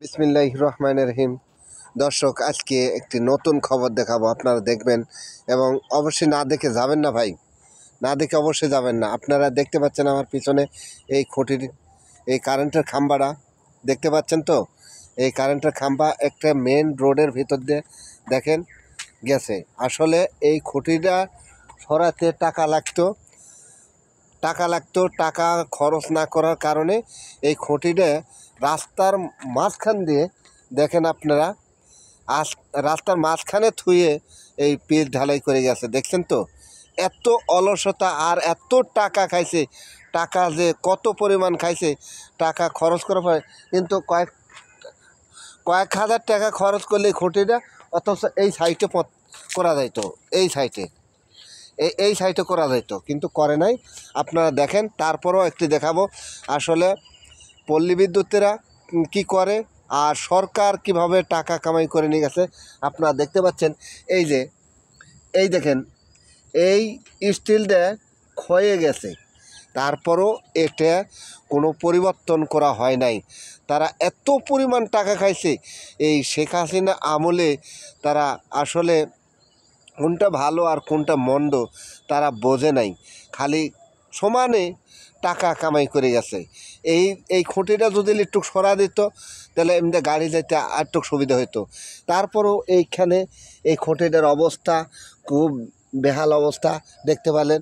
বিসমিল্লাহির রহমানির রহিম। দর্শক, আজকে একটি নতুন খবর দেখাবো, আপনারা দেখবেন এবং অবশ্যই না দেখে যাবেন না ভাই, না দেখে অবশ্যই যাবেন না। আপনারা দেখতে পাচ্ছেন আমার পিছনে এই খুঁটির, এই কারেন্টের খাম্বাটা দেখতে পাচ্ছেন তো। এই কারেন্টের খাম্বা একটা মেন রোডের ভিতর দিয়ে দেখেন গেছে। আসলে এই খুঁটিটা সরাতে টাকা খরচ না করার কারণে এই খুঁটিটা রাস্তার মাঝখান দিয়ে দেখেন আপনারা, রাস্তার মাঝখানে থুয়ে এই পিচ ঢালাই করে গেছে। দেখছেন তো, এত অলসতা আর এত টাকা খাইছে। টাকা যে কত পরিমাণ খাইছে, টাকা খরচ করার পরে কিন্তু কয়েক হাজার টাকা খরচ করলে খুঁটিটা, অথচ এই সাইটে করা যাইতো, এই সাইটে করা যাইতো, কিন্তু করে নাই। আপনারা দেখেন, তারপরেও একটি দেখাবো আসলে পল্লী বিদ্যুতেরা কী করে আর সরকার কিভাবে টাকা কামাই করে নিয়ে গেছে। আপনারা দেখতে পাচ্ছেন, এই দেখেন, এই স্টিলটা ক্ষয়ে গেছে, তারপরও এটা কোনো পরিবর্তন করা হয় নাই। তারা এত পরিমাণ টাকা খাইছে এই শেখ হাসিনা আমলে। তারা আসলে কোনটা ভালো আর কোনটা মন্দ তারা বোঝে নাই, খালি সমানে টাকা কামাই করে গেছে। এই খুঁটিটা যদি একটু সরা দিত, তাহলে এমনি গাড়ি যেতে আর একটু সুবিধা হতো। তারপরেও এইখানে এই খুঁটিটার অবস্থা খুব বেহাল অবস্থা দেখতে পেলেন।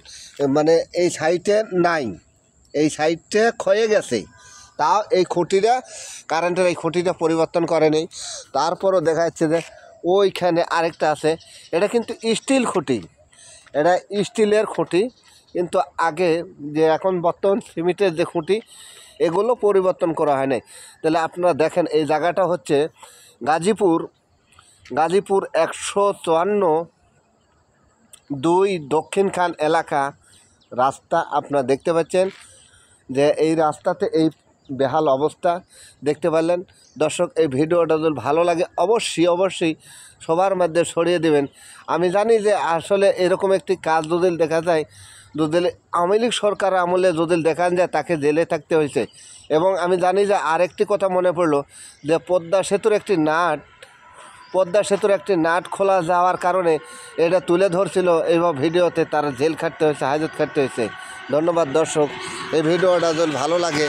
মানে এই সাইডে নাই, এই সাইডটা ক্ষয়ে গেছে, তাও এই খুঁটিটা, কারেন্টের এই খুঁটিটা পরিবর্তন করে নেই। তারপরও দেখা যাচ্ছে যে ওইখানে আরেকটা আছে, এটা কিন্তু স্টিল খুঁটি, এটা স্টিলের খুঁটি, কিন্তু আগে যে এখন বর্তমান সিমেন্টের যে খুঁটি, এগুলো পরিবর্তন করা হয় নাই। তাহলে আপনারা দেখেন, এই জায়গাটা হচ্ছে গাজীপুর 154-2 দক্ষিণ খান এলাকা রাস্তা। আপনারা দেখতে পাচ্ছেন যে এই রাস্তাতে এই বেহাল অবস্থা দেখতে পারলেন। দর্শক, এই ভিডিওটা যদি ভালো লাগে অবশ্যই সবার মধ্যে ছড়িয়ে দেবেন। আমি জানি যে আসলে এরকম একটি কাজ যদি দেখা যায়, যদি আওয়ামী লীগ সরকার আমলে যদি দেখান যায়, তাকে জেলে থাকতে হয়েছে। এবং আমি জানি যে আরেকটি কথা মনে পড়লো, যে পদ্মা সেতুর একটি নাট খোলা যাওয়ার কারণে এটা তুলে ধরছিল এইভাবে ভিডিওতে, তারা জেল খাটতে হয়েছে, হাজত খাটতে হয়েছে। ধন্যবাদ দর্শক, এই ভিডিওটা যদি ভালো লাগে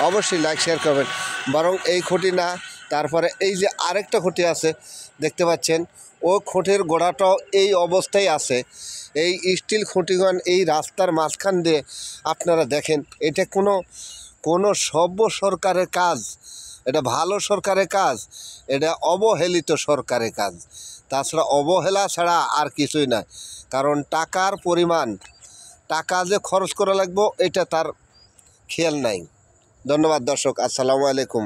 অবশ্যই লাইক শেয়ার করবেন। বরং এই খুঁটি না, তারপরে এই যে আরেকটা খুঁটি আছে দেখতে পাচ্ছেন, ও খুঁটির গোড়াটাও এই অবস্থায় আছে। এই স্টিল খুঁটিগণ এই রাস্তার মাঝখান দিয়ে আপনারা দেখেন, এটা কোনো সভ্য সরকারের কাজ, এটা ভালো সরকারের কাজ, এটা অবহেলিত সরকারের কাজ। তাছাড়া অবহেলা ছাড়া আর কিছুই না। কারণ টাকার পরিমাণ, টাকা যে খরচ করা লাগবে এটা তার খেয়াল নাই। ধন্যবাদ দর্শক, আসসালামু আলাইকুম।